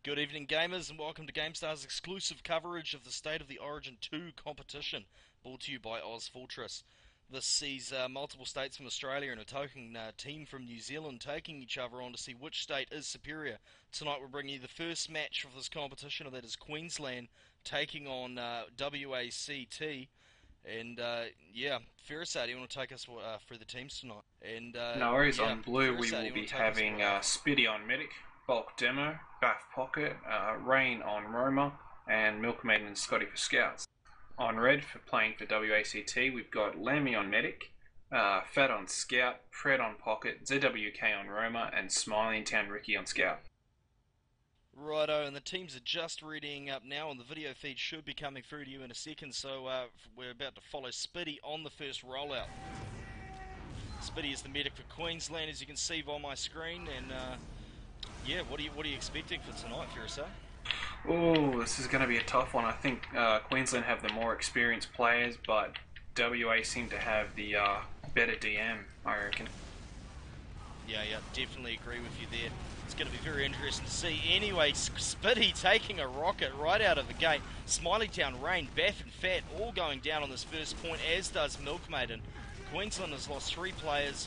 Good evening, gamers, and welcome to Gamestah's exclusive coverage of the State of the Origin 2 competition, brought to you by ozfortress. This sees multiple states from Australia and a token team from New Zealand taking each other on to see which state is superior. Tonight we're bringing you the first match of this competition, and that is Queensland taking on WACT. And yeah, Ferrisar, do you want to take us through the teams tonight? And No worries. yeah, On blue, we Ferrisar, do will you be want to take us having Spitty on Medic, Bulk Demo, Bath Pocket, Rain on Roma, and Milkmaid and Scotty for Scouts. On red, for playing for WACT, we've got Lammy on Medic, Fat on Scout, Pred on Pocket, ZWK on Roma, and Smiling Town Ricky on Scout. Righto, and the teams are just readying up now, and the video feed should be coming through to you in a second, so we're about to follow Spitty on the first rollout. Spitty is the medic for Queensland, as you can see on my screen, and yeah, what are you expecting for tonight, Ferrisar? Oh, this is going to be a tough one. I think Queensland have the more experienced players, but WA seem to have the better DM, I reckon. Yeah, definitely agree with you there. It's going to be very interesting to see. Anyway, Spitty taking a rocket right out of the gate. Smiley Town, Rain, Bath and Fat all going down on this first point, as does Milkmaiden. Queensland has lost 3 players.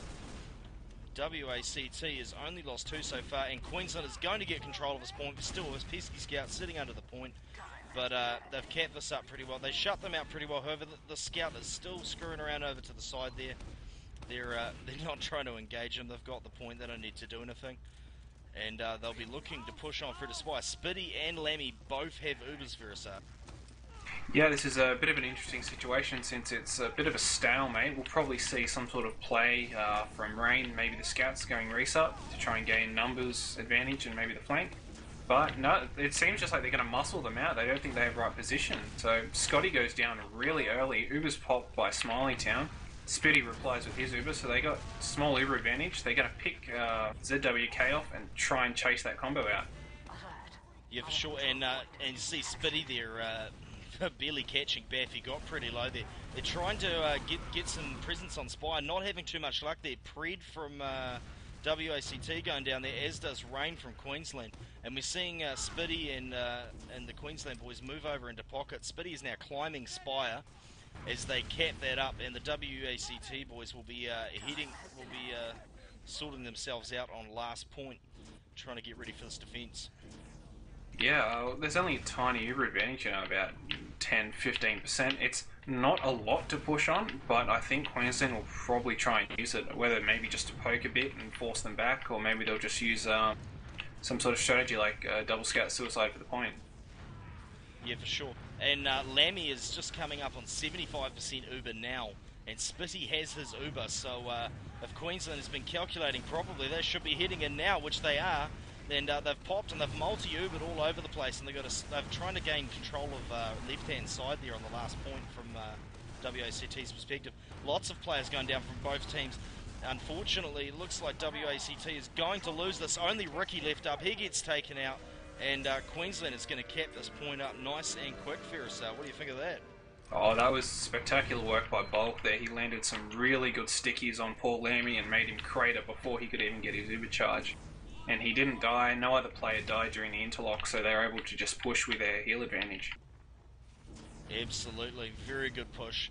WACT has only lost 2 so far, and Queensland is going to get control of this point, but still with Pesky Scout sitting under the point. But they've capped this up pretty well. They shut them out pretty well. However, the Scout is still screwing around over to the side there. They're not trying to engage them. They've got the point. They don't need to do anything. And they'll be looking to push on through the spy. Spitty and Lammy both have Ubers, Ferrisar. Yeah, this is a bit of an interesting situation since it's a bit of a stalemate. We'll probably see some sort of play from Rain, maybe the Scouts going resup to try and gain numbers advantage and maybe the flank. But no, it seems just like they're going to muscle them out. They don't think they have right position. So Scotty goes down really early. Uber's popped by Smiley Town. Spitty replies with his Uber, so they got small Uber advantage. They're going to pick ZWK off and try and chase that combo out. Yeah, for sure. And you see Spitty there barely catching Bath. He got pretty low there. They're trying to get some presence on Spy, not having too much luck there. Pred from WACT going down there, as does Rain from Queensland. And we're seeing Spitty and the Queensland boys move over into pocket. Spitty is now climbing Spire as they cap that up, and the WACT boys will be sorting themselves out on last point, trying to get ready for this defence. Yeah, there's only a tiny Uber advantage, about 10-15%. It's not a lot to push on, but I think Queensland will probably try and use it, whether maybe just to poke a bit and force them back, or maybe they'll just use some sort of strategy like double scout suicide for the point. Yeah, for sure. And Lammy is just coming up on 75% Uber now, and Spitty has his Uber, so if Queensland has been calculating properly, they should be heading in now, which they are. And they've popped and they've multi-Ubered all over the place, and they're trying to gain control of left-hand side there on the last point from WACT's perspective. Lots of players going down from both teams. Unfortunately, it looks like WACT is going to lose this. Only Ricky left up. He gets taken out, and Queensland is going to cap this point up nice and quick. Ferrisar, what do you think of that? Oh, that was spectacular work by Bulk there. He landed some really good stickies on Paul Lammy and made him crater before he could even get his Uber charge. And he didn't die, no other player died during the interlock, so they were able to just push with their heal advantage. Absolutely, very good push.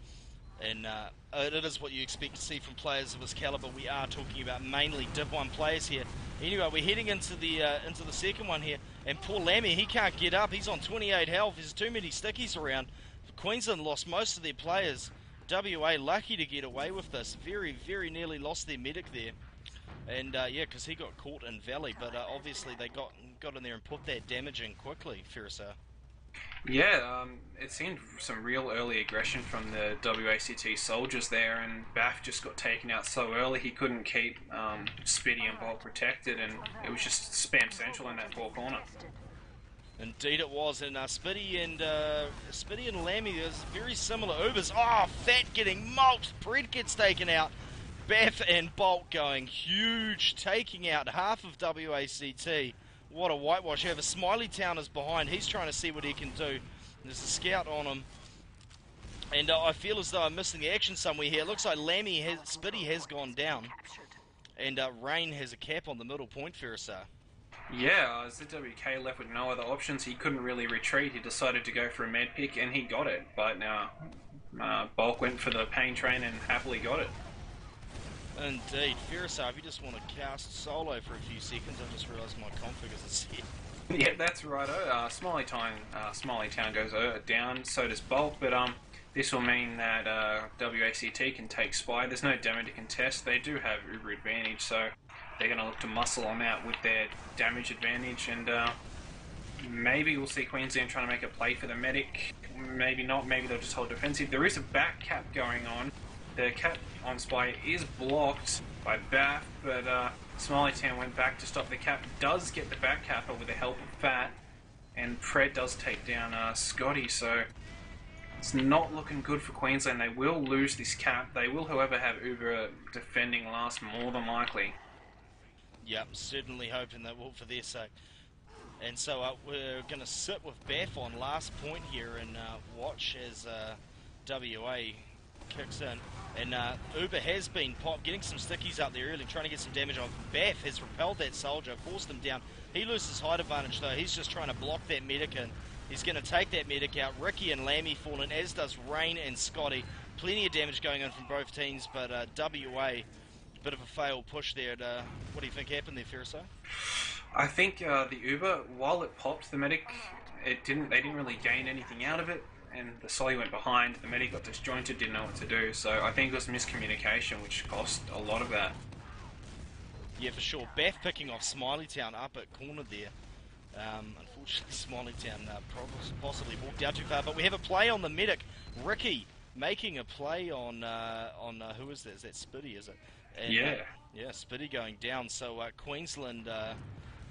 And it is what you expect to see from players of this caliber. We are talking about mainly Div 1 players here. Anyway, we're heading into the second one here, and poor Lammy, he can't get up. He's on 28 health. There's too many stickies around. Queensland lost most of their players. WA lucky to get away with this. Very, very nearly lost their medic there. And yeah, because he got caught in Valley, but obviously they got in there and put that damage in quickly, Ferrisar. Yeah, it seemed some real early aggression from the WACT soldiers there, and Bath just got taken out so early he couldn't keep Spitty and Bolt protected, and it was just spam central in that four corner. Indeed it was, and Spitty and Lammy, there's very similar Ubers. Oh, Fat getting mulched, Pred gets taken out. Bath and Bolt going huge, taking out half of WACT. What a whitewash. However, Smiley Town is behind. He's trying to see what he can do. There's a scout on him. And I feel as though I'm missing the action somewhere here. It looks like Spitty has gone down. And Rain has a cap on the middle point, Ferrisar. Yeah, ZWK left with no other options. He couldn't really retreat. He decided to go for a med pick, and he got it. But now, Bulk went for the pain train and happily got it. Indeed. Ferrisar, if you just want to cast solo for a few seconds, I just realised my config isn't set. Yeah, that's right. Smiley Town goes down, so does Bulk, but this will mean that WACT can take Spy. There's no demo to contest. They do have Uber advantage, so they're going to look to muscle them out with their damage advantage, and maybe we'll see Queensland trying to make a play for the medic. Maybe not. Maybe they'll just hold defensive. There is a back cap going on. The cap on Spy is blocked by Bath, but Smiley Town went back to stop the cap. Does get the back capper with the help of Fat, and Pred does take down Scotty, so it's not looking good for Queensland. They will lose this cap. They will, however, have Uber defending last more than likely. Yep, certainly hoping they will for their sake. And so we're going to sit with Beth on last point here and watch as WA kicks in. And Uber has been getting some stickies up there early, trying to get some damage on. Beth has repelled that soldier, forced him down. He loses height advantage though. He's just trying to block that medic in. He's going to take that medic out. Ricky and Lammy fall in, as does Rain and Scotty. Plenty of damage going on from both teams, but WA, bit of a failed push there. What do you think happened there, Ferrisar? I think the Uber, while it popped the medic, they didn't really gain anything out of it, and the Solly went behind. The medic got disjointed, didn't know what to do. So I think it was miscommunication, which cost a lot of that. Yeah, for sure. Beth picking off Smiley Town up at corner there. Unfortunately, Smiley Town possibly walked out too far, but we have a play on the medic. Ricky making a play on who is that? Is that Spitty, is it? And, yeah. Yeah, Spitty going down. So Queensland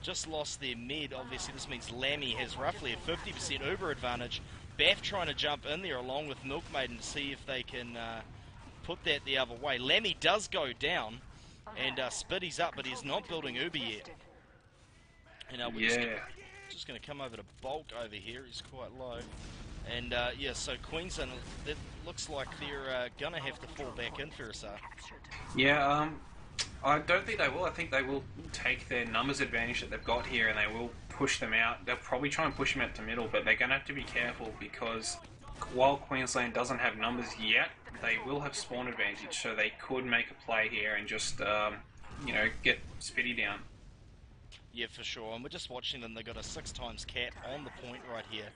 just lost their mid. Obviously, this means Lammy has roughly a 50% Uber advantage. Beth trying to jump in there along with Milkmaiden to see if they can put that the other way. Lammy does go down, and Spitty's up, but he's not building Uber yet. And we're just going to come over to Bulk over here. He's quite low. And yeah, so Queensland, it looks like they're going to have to fall back in, Ferrisar. Yeah, I don't think they will. I think they will take their numbers advantage that they've got here, and they will push them out. They'll probably try and push them out to middle, but they're going to have to be careful, because while Queensland doesn't have numbers yet, they will have spawn advantage, so they could make a play here and just, you know, get Spitty down. Yeah, for sure. And we're just watching them. They've got a 6x cap on the point right here.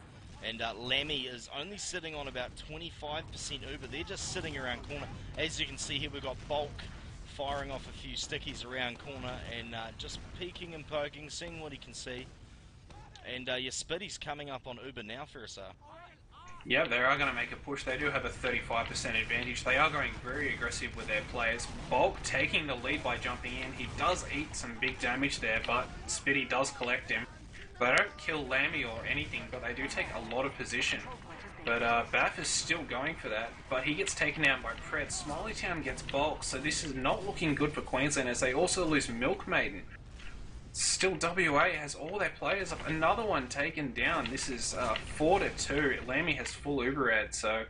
And Lammy is only sitting on about 25% Uber. They're just sitting around corner. As you can see here, we've got Bulk firing off a few stickies around corner and just peeking and poking, seeing what he can see. And yeah, Spitty's coming up on Uber now, Ferrisar. Yeah, they are going to make a push. They do have a 35% advantage. They are going very aggressive with their players. Bulk taking the lead by jumping in. He does eat some big damage there, but Spitty does collect him. They don't kill Lammy or anything, but they do take a lot of position. But Bath is still going for that, but he gets taken out by Pred. Smiley Town gets Bulk, so this is not looking good for Queensland, as they also lose Milkmaiden. Still, WA has all their players up. Another one taken down. This is 4-2. Lammy has full Uber ad, so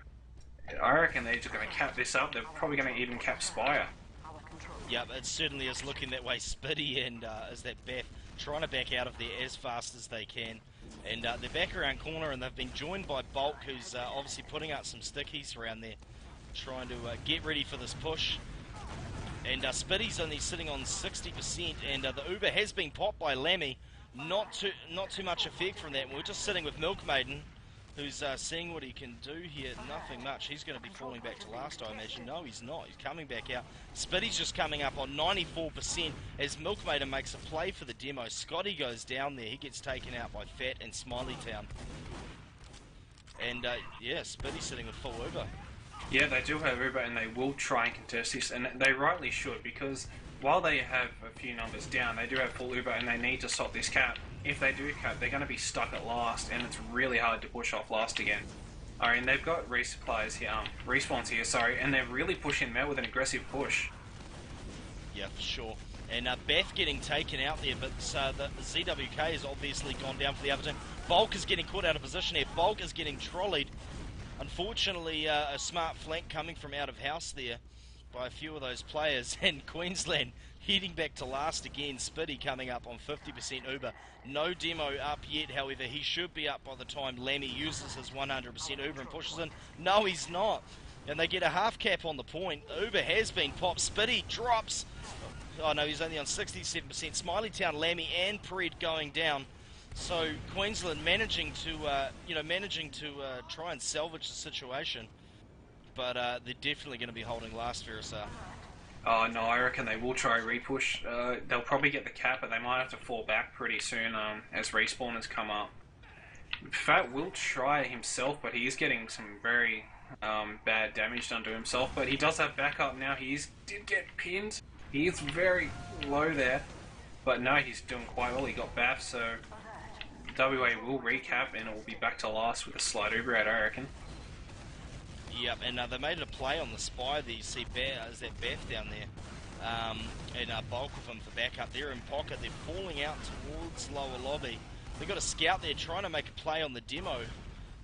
I reckon they're just going to cap this up. They're probably going to even cap Spire. Yeah, it certainly is looking that way. Spitty and is that Beth trying to back out of there as fast as they can. And they're back around corner, and they've been joined by Bulk, who's obviously putting out some stickies around there, trying to get ready for this push. And Spitty's only sitting on 60%, and the Uber has been popped by Lammy. Not too much effect from that. We're just sitting with Milkmaiden, who's seeing what he can do here. Nothing much. He's going to be falling back to last, I imagine. No, he's not. He's coming back out. Spitty's just coming up on 94% as Milkmaiden makes a play for the demo. Scotty goes down there. He gets taken out by Fat and Smiley Town. And yeah, Spitty's sitting with full Uber. Yeah, they do have Uber, and they will try and contest this, and they rightly should, because while they have a few numbers down, they do have full Uber, and they need to stop this cap. If they do cap, they're going to be stuck at last, and it's really hard to push off last again. I mean, they've got resupplies here, respawns here, sorry, and they're really pushing them out with an aggressive push. Yeah, for sure. And Beth getting taken out there, but the ZWK has obviously gone down for the other team. Bulk is getting caught out of position here. Bulk is getting trolleyed. Unfortunately, a smart flank coming from out of house there by a few of those players, and Queensland Heading back to last again, Spitty coming up on 50% Uber. No demo up yet, however, he should be up by the time Lammy uses his 100% Uber and pushes in. No, he's not. And they get a half cap on the point. Uber has been popped. Spitty drops. Oh no, he's only on 67%. Smileytown, Lammy and Pred going down. So Queensland managing to try and salvage the situation. But they're definitely going to be holding last, Ferrisar. Oh no, I reckon they will try repush. They'll probably get the cap, but they might have to fall back pretty soon as respawners come up. Fat will try himself, but he is getting some very bad damage done to himself. But he does have backup now. Did get pinned. He is very low there, but no, he's doing quite well. He got baff, so WA will recap, and it will be back to last with a slight Uber out, I reckon. Yep, and they made a play on the spy that you see is that Bath down there. And bulk of them for backup. They're in pocket, they're falling out towards lower lobby. They've got a scout there trying to make a play on the demo.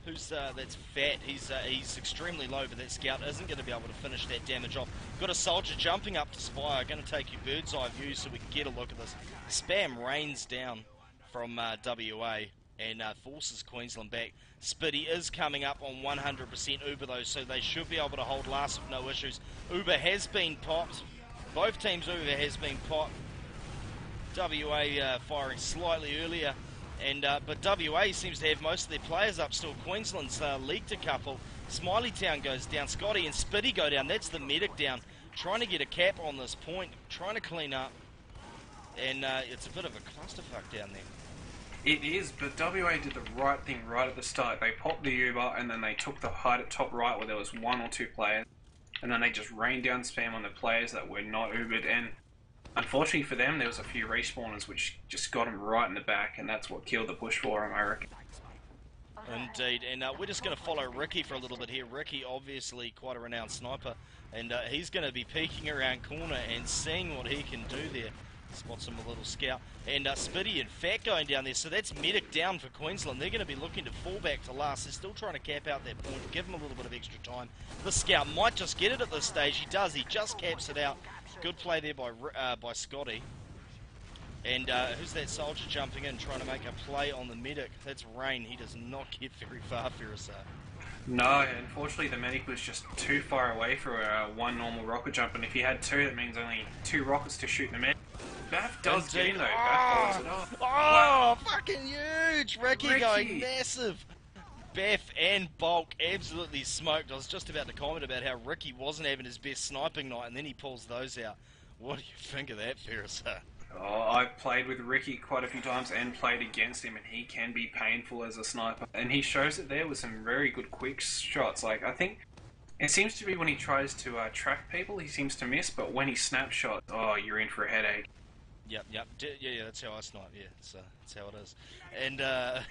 That's Fat. He's extremely low, but that scout isn't going to be able to finish that damage off. Got a soldier jumping up to spy. Going to take you bird's eye view so we can get a look at this. The spam rains down from WA and forces Queensland back. Spitty is coming up on 100% Uber though, so they should be able to hold last with no issues. Uber has been popped. Both teams' Uber has been popped. WA firing slightly earlier, but WA seems to have most of their players up still. Queensland's leaked a couple. Smileytown goes down. Scotty and Spitty go down. That's the medic down. Trying to get a cap on this point. Trying to clean up. And it's a bit of a clusterfuck down there. It is, but WA did the right thing right at the start. They popped the Uber and then they took the height at top right where there was one or two players. And then they just rained down spam on the players that were not Ubered. And unfortunately for them, there was a few respawners which just got them right in the back, and that's what killed the push for them, I reckon. Indeed, and we're just going to follow Ricky for a little bit here. Ricky, obviously quite a renowned sniper, and he's going to be peeking around corner and seeing what he can do there. Spots him a little scout. And Spitty and Fat going down there. So that's medic down for Queensland. They're going to be looking to fall back to last. They're still trying to cap out that point. Give him a little bit of extra time. The scout might just get it at this stage. He does. He just caps it out. Good play there by Scotty. And who's that soldier jumping in trying to make a play on the medic? That's Rain. He does not get very far, Ferrisar. No, unfortunately the medic was just too far away for one normal rocket jump, and if he had two, that means only two rockets to shoot the medic. Baff does get in though. Baff follows it up. Oh, wow. Fucking huge! Ricky going massive. Baff and Bulk absolutely smoked. I was just about to comment about how Ricky wasn't having his best sniping night, and then he pulls those out. What do you think of that, Ferrisar? Oh, I've played with Ricky quite a few times and played against him, and he can be painful as a sniper. And he shows it there with some very good quick shots. Like, I think it seems to be when he tries to track people, he seems to miss, but when he snapshot, oh, you're in for a headache. Yep. Yeah, that's how I snipe, yeah. So that's how it is. And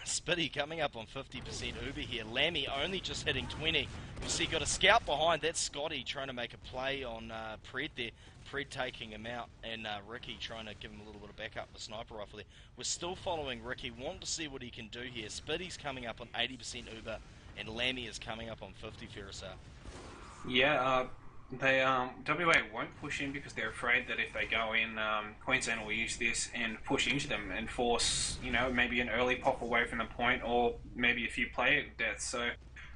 Spitty coming up on 50% Uber here. Lammy only just hitting 20. You see, got a scout behind. That's Scotty trying to make a play on Pred there. Pred taking him out, and Ricky trying to give him a little bit of backup with sniper rifle there. We're still following Ricky. Want to see what he can do here. Spitty's coming up on 80% Uber, and Lammy is coming up on 50, Ferrisar. Yeah, they WA won't push in because they're afraid that if they go in, Queensland will use this and push into them and force, maybe an early pop away from the point, or maybe a few player deaths. So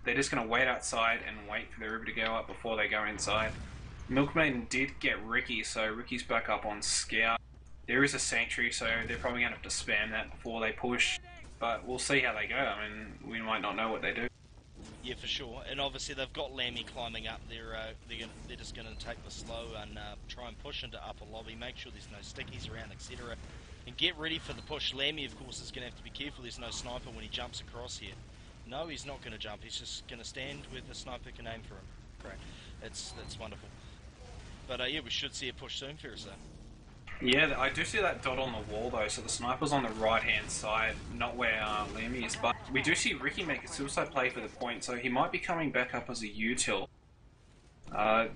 they're just going to wait outside and wait for the Uber to go up before they go inside. Milkmaiden did get Ricky, so Ricky's back up on Scout. There is a Sentry, so they're probably going to have to spam that before they push. But we'll see how they go. I mean, we might not know what they do. Yeah, for sure. And obviously they've got Lammy climbing up. They're just going to take the slow and try and push into upper lobby. Make sure there's no stickies around, etc. And get ready for the push. Lammy, of course, is going to have to be careful. There's no sniper when he jumps across here. No, he's not going to jump. He's just going to stand where the sniper can aim for him. Great. That's wonderful. But yeah, we should see a push soon, Ferrisar. Yeah, I do see that dot on the wall though, so the sniper's on the right-hand side, not where Lammy is. But we do see Ricky make a suicide play for the point, so he might be coming back up as a util.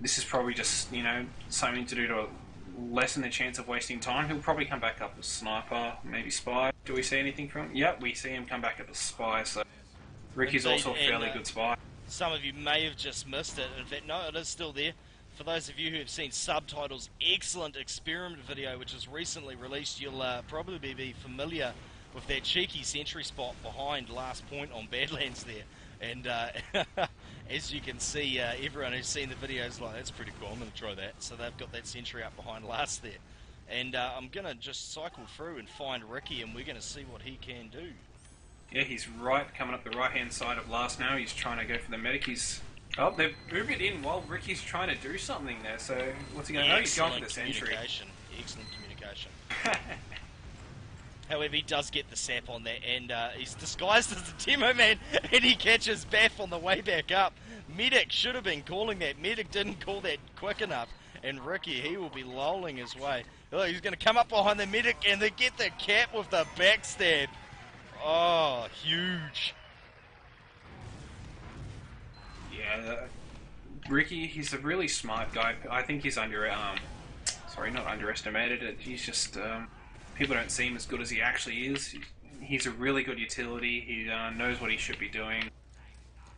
This is probably just, something to do to lessen the chance of wasting time. He'll probably come back up as sniper, maybe spy. Do we see anything from him? Yep, we see him come back up as spy, so Ricky's also a fairly good spy. Some of you may have just missed it. In fact, no, it is still there. For those of you who have seen Subtitles' excellent experiment video, which was recently released, you'll probably be familiar with that cheeky sentry spot behind last point on Badlands there. And as you can see, everyone who's seen the video is like, that's pretty cool, I'm going to try that. So they've got that sentry up behind last there. And I'm going to just cycle through and find Ricky, and we're going to see what he can do. Yeah, he's coming up the right-hand side of last now. He's trying to go for the medic. Oh, they've moved it in while Ricky's trying to do something there. So what's he going to do? He's going for the sentry. Excellent communication. However, he does get the sap on that, and he's disguised as a demo man, and he catches Baff on the way back up. Medic should have been calling that. Medic didn't call that quick enough, and Ricky, he will be lolling his way. Oh, he's going to come up behind the medic, and they get the cap with the backstab. Oh, huge. Yeah, Ricky, he's a really smart guy. I think he's not underestimated. He's just... people don't see him as good as he actually is. He's a really good utility. He knows what he should be doing.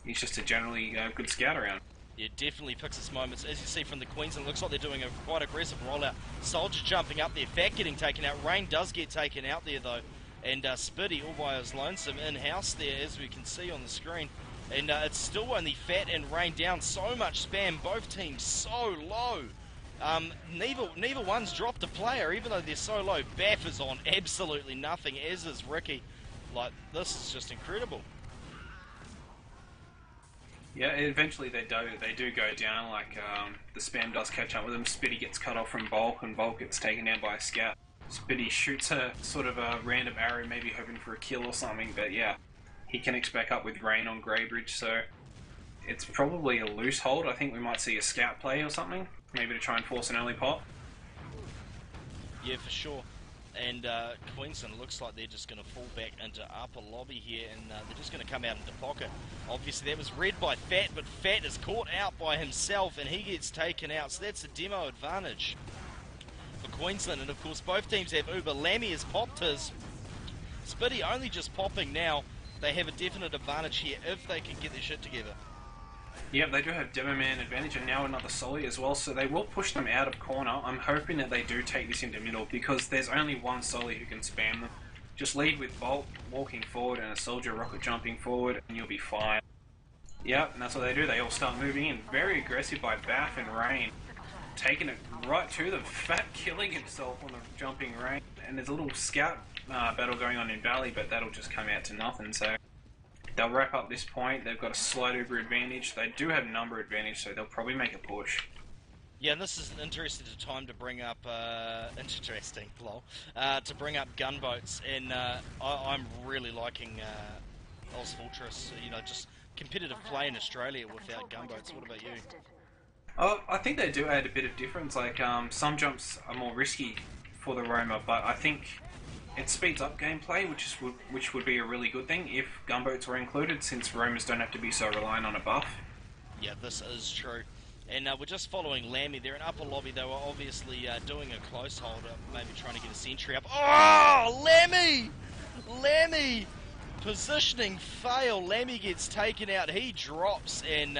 He's just a generally good scout around. Yeah, definitely picks his moments. As you see from the Queensland, looks like they're doing a quite aggressive rollout. Soldier jumping up there, Fat getting taken out. Rain does get taken out there though. And Spitty all by his lonesome in-house there, as we can see on the screen. And it's still only Fat and Rain down. So much spam, both teams so low. Neither one's dropped a player, even though they're so low. Baff is on absolutely nothing, as is Ricky. Like, this is just incredible. Yeah, eventually they do go down. Like the spam does catch up with them. Spitty gets cut off from Bulk, and Bulk gets taken down by a scout. Spitty shoots a sort of a random arrow, maybe hoping for a kill or something. But yeah, he connects back up with Rain on Greybridge, so it's probably a loose hold. I think we might see a scout play or something, maybe to try and force an early pop. Yeah, for sure. And Queensland looks like they're just going to fall back into upper lobby here, and they're just going to come out into pocket. Obviously that was read by Fat, but Fat is caught out by himself and he gets taken out, so that's a demo advantage for Queensland. And of course both teams have Uber. Lammy has popped his. Spitty only just popping now. They have a definite advantage here if they can get their shit together. Yeah, they do have Demo Man advantage, and now another Sully as well, so they will push them out of corner. I'm hoping that they do take this into middle, because there's only one Sully who can spam them. Just lead with Bolt walking forward and a Soldier rocket jumping forward, and you'll be fine. Yep, and that's what they do. They all start moving in. Very aggressive by Baff and Rain. Taking it right to them. Fat killing himself on the jumping Rain. And there's a little scout battle going on in Valley, but that'll just come out to nothing, so... They'll wrap up this point. They've got a slight Uber advantage. They do have number advantage, so they'll probably make a push. Yeah, and this is an interesting time to bring up, to bring up gunboats, and I'm really liking ozfortress, you know, just competitive play in Australia without gunboats. What about you? Oh, I think they do add a bit of difference. Like, some jumps are more risky for the roamer, but I think it speeds up gameplay, which would be a really good thing if gunboats were included, since roamers don't have to be so reliant on a buff. Yeah, this is true. And we're just following Lammy. They're in upper lobby. They were obviously doing a close hold, maybe trying to get a sentry up. Oh, Lammy! Lammy! Positioning fail. Lammy gets taken out. He drops, and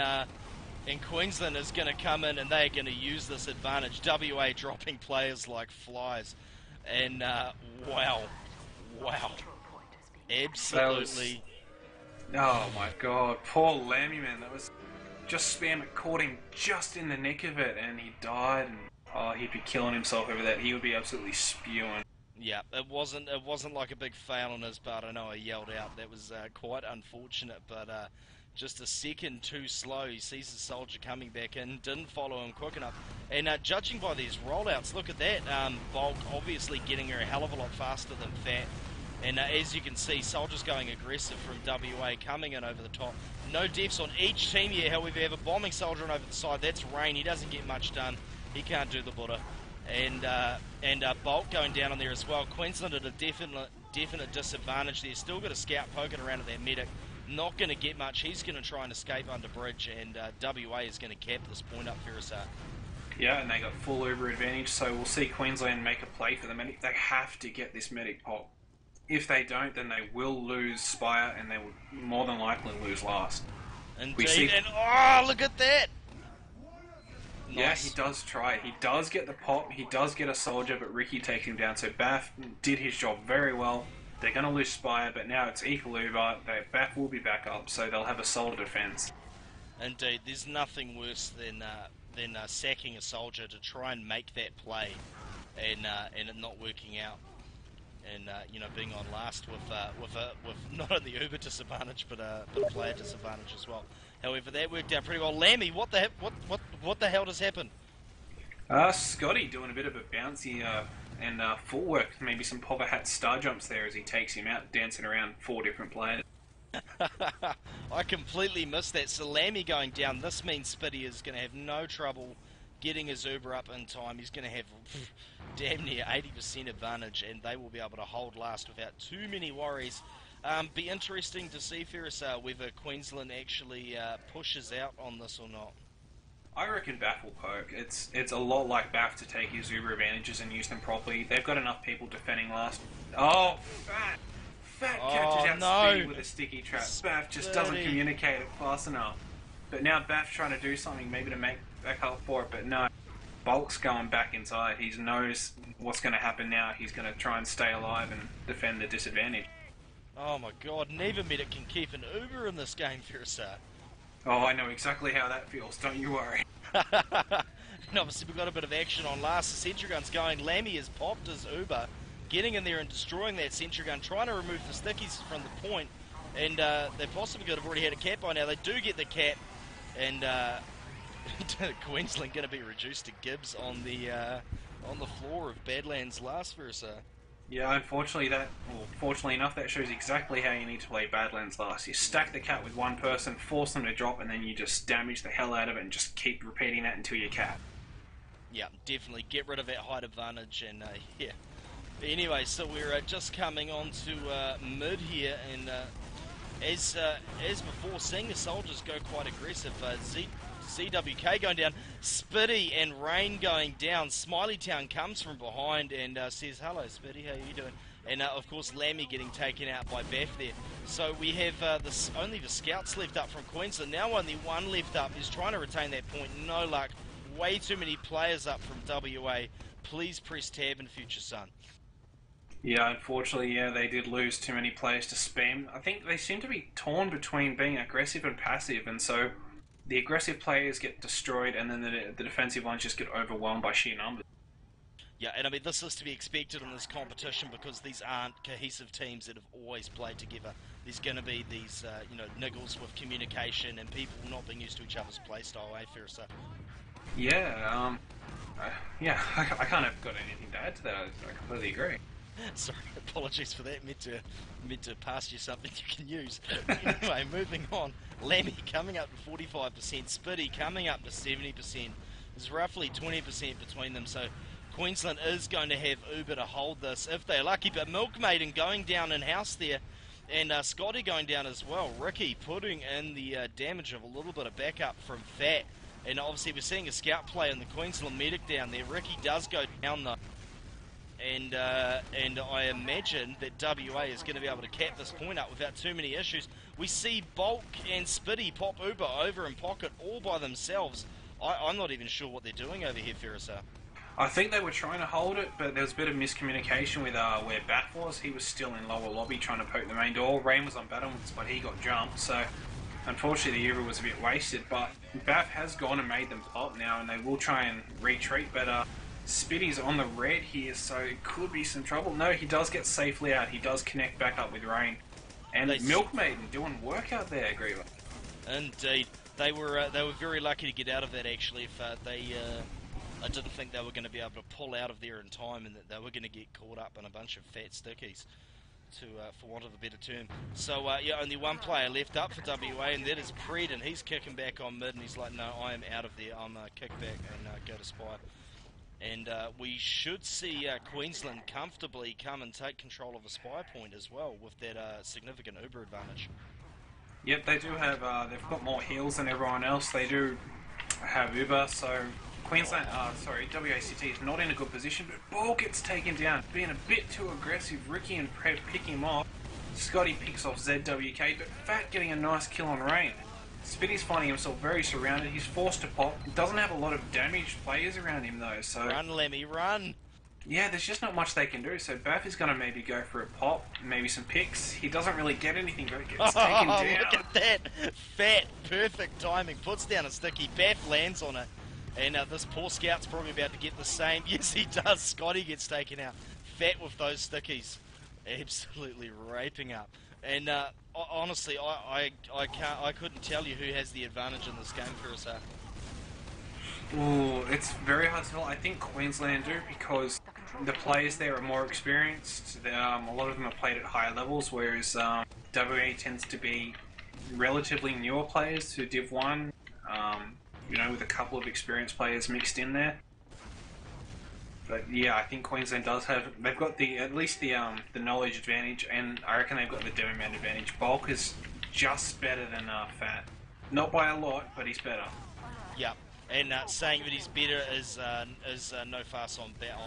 Queensland is going to come in, and they're going to use this advantage. WA dropping players like flies. And, wow. Absolutely. Oh my god, poor Lammy, man. That was just spam. It caught him just in the nick of it, and he died. And, oh, he'd be killing himself over that. He would be absolutely spewing. Yeah, it wasn't like a big fail on his part. I know I yelled out. That was quite unfortunate, but just a second too slow. He sees the Soldier coming back in, didn't follow him quick enough. And judging by these rollouts, look at that. Bulk obviously getting her a hell of a lot faster than Fat. And as you can see, Soldier's going aggressive from WA, coming in over the top. No deaths on each team here, however, they have a bombing Soldier on over the side. That's Rain. He doesn't get much done. He can't do the Buddha. And Bulk going down on there as well. Queensland at a definite disadvantage there. Still got a scout poking around at their medic. Not going to get much. He's going to try and escape under bridge, and WA is going to cap this point up for us. Yeah, and they got full Uber advantage, so we'll see Queensland make a play for the medic. They have to get this medic pop. If they don't, then they will lose Spire, and they will more than likely lose last. Indeed, and oh, look at that! Yeah, Nice. he does try. He does get the pop. He does get a soldier, but Ricky takes him down. So Bath did his job very well. They're going to lose Spire, but now it's equal Uber. Bath will be back up, so they'll have a solid defense. Indeed, there's nothing worse than sacking a soldier to try and make that play, and it not working out, and being on last with not only Uber disadvantage but a player disadvantage as well. However, that worked out pretty well. Lammy, what the hell just happened? Scotty doing a bit of a bouncy and footwork, maybe some Popper Hat star jumps there as he takes him out, dancing around 4 different players. I completely missed that. So Lammy going down, this means Spitty is going to have no trouble getting his Uber up in time. He's going to have damn near 80% advantage, and they will be able to hold last without too many worries. Be interesting to see, Ferris, whether Queensland actually pushes out on this or not. I reckon Bath will poke. It's a lot like Bath to take his Uber advantages and use them properly. They've got enough people defending last. Oh, Fat catches out Speedy with a sticky trap. Bath just doesn't communicate it fast enough. But now Bath's trying to do something maybe to make back up for it, but no. Bulk's going back inside. He knows what's going to happen now. He's going to try and stay alive and defend the disadvantage. Oh my god, neither medic can keep an Uber in this game, Ferris. Oh, I know exactly how that feels, don't you worry. And obviously we've got a bit of action on last. The sentry gun's going. Lammy has popped his Uber, getting in there and destroying that sentry gun, trying to remove the stickies from the point. And they possibly could have already had a cap by now. They do get the cap, and Queensland going to be reduced to Gibbs on the floor of Badlands last verse. Yeah, fortunately enough, that shows exactly how you need to play Badlands last. You stack the cat with one person, force them to drop, and then you just damage the hell out of it and just keep repeating that until you cap. Yeah, definitely get rid of that height advantage, and yeah. Anyway, so we're just coming on to mid here, and as before, seeing the soldiers go quite aggressive. ZWK going down, Spitty and Rain going down. Smiley Town comes from behind and says, "Hello, Spitty, how you doing?" And of course, Lammy getting taken out by Bath there. So we have only the scouts left up from Queensland. Now only one left up is trying to retain that point. No luck. Way too many players up from WA. Please press tab in future, son. Yeah, unfortunately, they did lose too many players to spam. I think they seem to be torn between being aggressive and passive, and so the aggressive players get destroyed, and then the defensive ones just get overwhelmed by sheer numbers. Yeah, and I mean, this is to be expected in this competition because these aren't cohesive teams that have always played together. There's going to be these, niggles with communication and people not being used to each other's play style, Ferris? Yeah, I can't have got anything to add to that. I completely agree. Sorry, apologies for that. Meant to pass you something you can use. Anyway, moving on. Lammy coming up to 45%. Spitty coming up to 70%. There's roughly 20% between them. So Queensland is going to have Uber to hold this if they're lucky. But Milkmaiden going down in house there, and Scotty going down as well. Ricky putting in the damage of a little bit of backup from Fat. And obviously we're seeing a scout play in the Queensland medic down there. Ricky does go down though. And I imagine that WA is going to be able to cap this point up without too many issues. We see Bulk and Spitty pop Uber over in pocket all by themselves. I'm not even sure what they're doing over here, Ferris. I think they were trying to hold it, but there was a bit of miscommunication with where Bath was. He was still in lower lobby trying to poke the main door. Rain was on battlements, but he got jumped, so unfortunately the Uber was a bit wasted. But Bath has gone and made them pop now, and they will try and retreat, but Spitty's on the red here, so it could be some trouble. No, he does get safely out. He does connect back up with Rain. And Milkmaiden doing work out there, Griever. Indeed. They were very lucky to get out of that, actually. If I didn't think they were going to be able to pull out of there in time, and that they were going to get caught up in a bunch of fat stickies, for want of a better term. So, only one player left up for WA, and that is Pred, and he's kicking back on mid, and he's like, no, I am out of there. I'm kick back and go to Spire. And we should see Queensland comfortably come and take control of a spy point as well with that significant Uber advantage. Yep, they do have, they've got more heals than everyone else. They do have Uber, so Queensland, WACT is not in a good position, but Ball gets taken down, being a bit too aggressive. Ricky and Pred pick him off. Scotty picks off ZWK, but Fat getting a nice kill on Rain. Spitty's finding himself very surrounded. He's forced to pop. He doesn't have a lot of damaged players around him though, so... Run, Lemmy, run! Yeah, there's just not much they can do. So Bath is going to maybe go for a pop, maybe some picks. He doesn't really get anything, but he gets taken down. Look at that! Fat, perfect timing. Puts down a sticky. Bath lands on it. And this poor scout's probably about to get the same. Yes, he does. Scotty gets taken out. Fat with those stickies. Absolutely raping up. And honestly, I couldn't tell you who has the advantage in this game for us. Ooh, it's very hard to tell. I think Queensland do because the players there are more experienced. A lot of them have played at higher levels, whereas WA tends to be relatively newer players to Div 1, you know, with a couple of experienced players mixed in there. But yeah, I think Queensland does have. They've got at least the knowledge advantage, and I reckon they've got the demo man advantage. Bulk is just better than Fat, not by a lot, but he's better. Yep, and saying that he's better is no fuss on Fat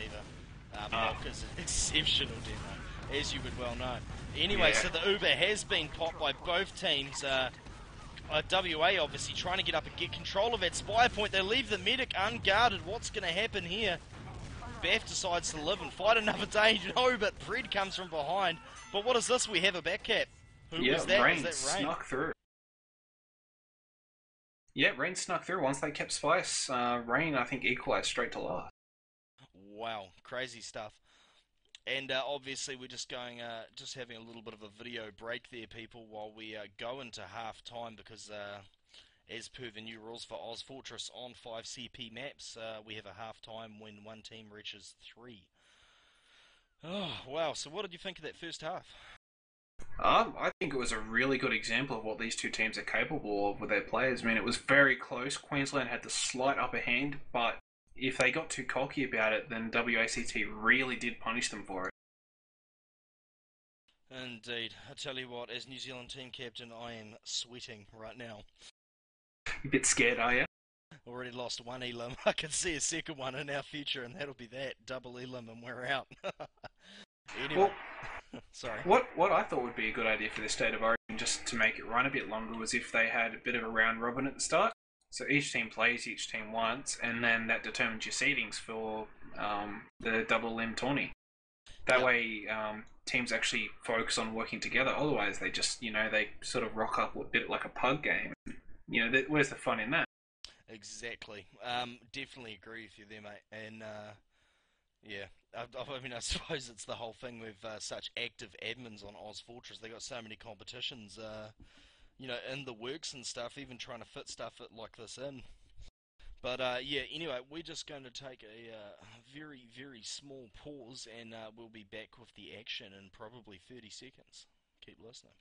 either. Bulk is an exceptional demo, as you would well know. Anyway, Yeah. so the Uber has been popped by both teams. WA obviously trying to get up and get control of that spy point. They leave the medic unguarded. What's going to happen here? Bath decides to live and fight another day. No, but Fred comes from behind. But what is this? We have a back cap. Who was that? Rain Was that Rain? snuck through. Yeah, Rain snuck through. Once they kept Spice, Rain, I think, equalised straight to last. Wow, crazy stuff. And obviously we're just going, just having a little bit of a video break there, people, while we go into half time because, as per the new rules for ozfortress on 5CP maps, we have a half time when one team reaches 3. Oh, wow. So what did you think of that first half? I think it was a really good example of what these two teams are capable of with their players. I mean, it was very close. Queensland had the slight upper hand, but if they got too cocky about it, then WACT really did punish them for it. Indeed. I tell you what, as New Zealand team captain, I am sweating right now. A bit scared, are you? Already lost one elim. I can see a second one in our future, and that'll be that. Double elim, and we're out. Anyway. Well, sorry. What I thought would be a good idea for the State of Origin, just to make it run a bit longer, was if they had a bit of a round robin at the start. So each team plays each team once, and then that determines your seedings for the double limb tourney. That way, teams actually focus on working together. Otherwise, they just, they sort of rock up a bit like a pug game. Where's the fun in that? Exactly. Definitely agree with you there, mate. And yeah, I mean, I suppose it's the whole thing with such active admins on ozfortress. They got so many competitions, in the works and stuff. Even trying to fit stuff like this in. But yeah, anyway, we're just going to take a very, very small pause, and we'll be back with the action in probably 30 seconds. Keep listening.